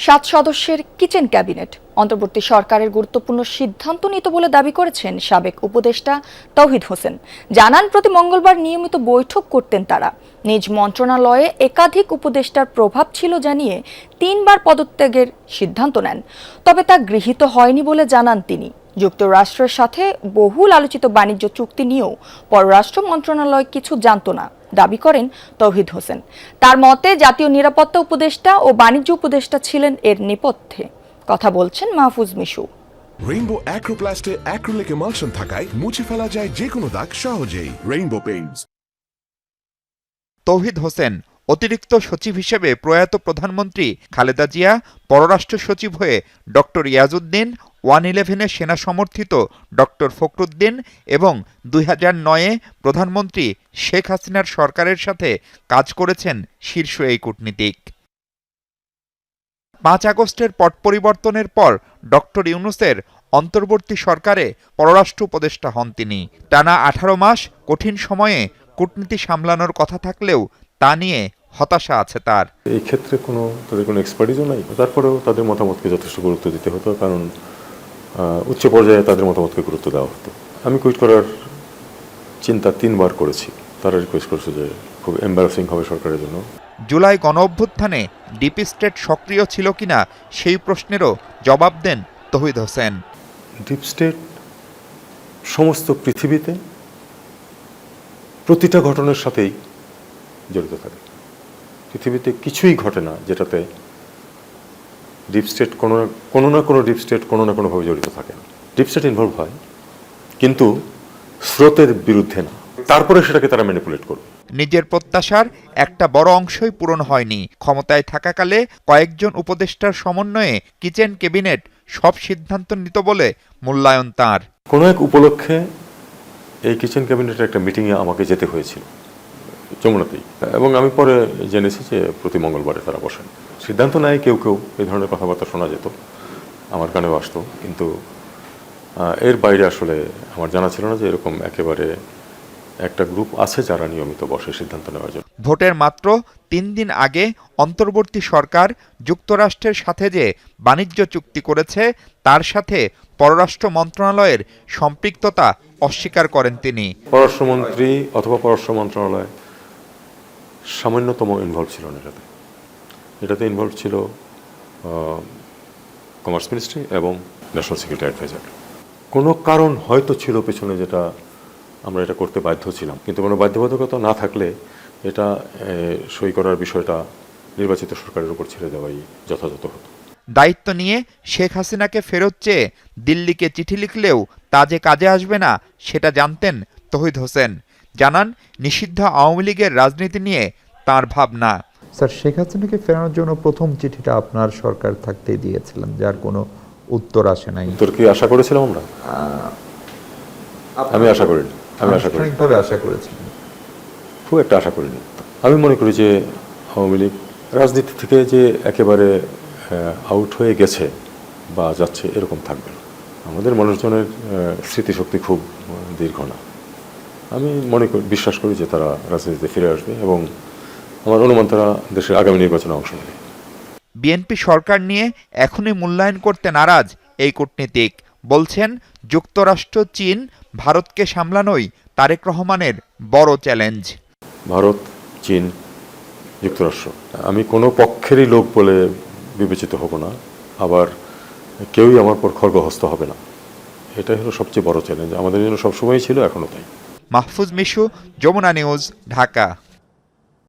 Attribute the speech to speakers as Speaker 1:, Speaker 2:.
Speaker 1: 7 সদস্যের kitchen cabinet অন্তর্বর্তী সরকারের গুরুত্বপূর্ণ সিদ্ধান্ত নিত বলে দাবি করেছেন সাবেক উপদেষ্টা তৌহিদ হোসেন। জানান, প্রতি মঙ্গলবার নিয়মিত বৈঠক করতেন তারা। নিজ মন্ত্রণালয়ে একাধিক উপদেষ্টার প্রভাব ছিল জানিয়ে 3 বার পদত্যাগের সিদ্ধান্ত নেন। তবে তা গৃহীত হয়নি বলে জানান তিনি। যুক্তরাষ্ট্রের সাথে বহুল আলোচিত বাণিজ্য চুক্তি নিয়েও পররাষ্ট্র মন্ত্রণালয় কিছু জানত না দাবি করেন তৌহিদ হোসেন। তার মতে, জাতীয় নিরাপত্তা উপদেষ্টা ও বাণিজ্য উপদেষ্টা ছিলেন এর নেপথ্যে। কথা বলছেন মাহফুজ মিশু।
Speaker 2: রেইনবো অ্যাক্রোপ্লাস্টে অ্যাক্রিলিক এমালশন থাকায় মুছে ফেলা যায় যে কোনো দাগ সহজেই। Rainbow Paints.
Speaker 3: তৌহিদ হোসেন অতিরিক্ত সচিব হিসেবে প্রয়াত প্রধানমন্ত্রী খালেদা জিয়া, পররাষ্ট্র সচিব হয়ে ডক্টর ইয়াজউদ্দিন, 111-এ সেনা সমর্থিত ডক্টর ফখরুদ্দিন এবং 2009-এ প্রধানমন্ত্রী শেখ হাসিনার সরকারের সাথে কাজ করেছেন শীর্ষ এই কূটনীতিক। 5 আগস্টের পট পরিবর্তনের পর ডক্টর ইউনূসের অন্তর্বর্তী সরকারে পররাষ্ট্র উপদেষ্টা হন তিনি। টানা 18 মাস কঠিন সময়ে কূটনীতি সামলানোর কথা থাকলেও তা নিয়ে হতাশা আছে তার।
Speaker 4: এই ক্ষেত্রে তাদের কোনো এক্সপার্টিসও নাই। তারপরেও তাদের মতামতকে যথেষ্ট গুরুত্ব দিতে হতো, কারণ উচ্চ পর্যায়ে তাদের মতামতকে গুরুত্ব দেওয়া হতো। আমি কুইট করার চিন্তা 3 বার করেছি। তারা রিকোয়েস্ট করেছে যে খুব এম্বারাসিং হবে সরকারের জন্য।
Speaker 3: জুলাই গণঅভ্যুত্থানে ডিপ স্টেট সক্রিয় ছিল কিনা সেই প্রশ্নেরও জবাব দেন তৌহিদ হোসেন।
Speaker 4: ডিপ স্টেট সমস্ত পৃথিবীতে প্রতিটা ঘটনার সাথেই জড়িত থাকে। পৃথিবীতে কিছুই ঘটে না যেটাতে ডিপ স্টেট কোনো না কোনো ডিপ স্টেট কোনো না কোনোভাবে জড়িত থাকে না। ডিপ স্টেট ইনভলভ হয়, কিন্তু স্রোতের বিরুদ্ধে না। তারপরে সেটাকে তারা ম্যানিপুলেট করবে।
Speaker 3: নিজের প্রত্যাশার একটা বড় অংশই পূরণ হয়নি। ক্ষমতায় থাকাকালে কয়েকজন উপদেষ্টার সমন্বয়ে কিচেন ক্যাবিনেট সব সিদ্ধান্ত নিত বলে মূল্যায়ন তাঁর।
Speaker 4: কোনো এক উপলক্ষে এই কিচেন ক্যাবিনেটের একটা মিটিংয়ে আমাকে যেতে হয়েছিল যমুনাতেই, এবং আমি পরে জেনেছি যে প্রতি মঙ্গলবারে তারা বসেন। সিদ্ধান্ত নেয় কেউ কেউ, এই ধরনের কথাবার্তা শোনা যেত, আমার কানেও আসতো, কিন্তু এর বাইরে আসলে আমার জানা ছিল না যে এরকম একেবারে একটা গ্রুপ আছে যারা নিয়মিত বসে সিদ্ধান্ত নেওয়ার জন্য।
Speaker 3: ভোটের মাত্র 3 দিন আগে অন্তর্বর্তী সরকার যুক্তরাষ্ট্রের সাথে যে বাণিজ্য চুক্তি করেছে তার সাথে পররাষ্ট্র মন্ত্রণালয়ের সম্পৃক্ততা অস্বীকার করেন তিনি।
Speaker 4: পররাষ্ট্রমন্ত্রী অথবা পররাষ্ট্র মন্ত্রণালয় সামান্যতম ইনভলভ ছিল না এটাতে ইনভলভ ছিল কমার্স মিনিস্ট্রি এবং ন্যাশনাল সিকিউরিটি অ্যাডভাইজার। কোনো কারণ হয়তো ছিল পেছনে যেটা আমরা এটা করতে বাধ্য ছিলাম, কিন্তু কোনো বাধ্যবাধকতা না থাকলে এটা সই করার বিষয়টা নির্বাচিত সরকারের উপর ছেড়ে দেওয়াই যথাযথ হতো।
Speaker 3: দায়িত্ব নিয়ে শেখ হাসিনাকে ফেরত চেয়ে দিল্লিকে চিঠি লিখলেও তা যে কাজে আসবে না সেটা জানতেন তৌহিদ হোসেন। জানান, নিষিদ্ধ আওয়ামী লীগের রাজনীতি নিয়ে তাঁর ভাবনা।
Speaker 5: স্যার, শেখ হাসিনাকে ফেরানোর জন্য প্রথম চিঠিটা আপনার সরকার থাকতেই দিয়েছিলেন, যার কোনো উত্তর আসে নাই।
Speaker 4: উত্তর কি আশা করেছিলাম আমরা? আমি আশা করিনি।
Speaker 5: আশা করেছিলেন?
Speaker 4: খুব একটা আশা করিনি। আমি মনে করি যে আওয়ামী লীগ রাজনীতি থেকে যে একেবারে আউট হয়ে গেছে বা যাচ্ছে এরকম থাকবে না। আমাদের মানুষজনের স্মৃতিশক্তি খুব দীর্ঘ না। আমি বিশ্বাস করি যে তারা রাজনীতিতে ফিরে আসবে, এবং আমার অনুমান তারা দেশের আগামী নির্বাচনে অংশ নেবে।
Speaker 3: বিএনপি সরকার নিয়ে এখনই মূল্যায়ন করতে নারাজ এই কূটনীতিক। বলছেন, যুক্তরাষ্ট্র, চীন, ভারতকে সামলানোই তারেক রহমানের বড় চ্যালেঞ্জ।
Speaker 4: ভারত, চীন, যুক্তরাষ্ট্র, আমি কোনো পক্ষেরই লোক বলে বিবেচিত হব না, আবার কেউই আমার পর খড়গহস্ত হবে না। এটাই হলো সবচেয়ে বড় চ্যালেঞ্জ, আমাদের জন্য সবসময়ই ছিল, এখনো তাই।
Speaker 3: মাহফুজ মিশু, যমুনা নিউজ, ঢাকা।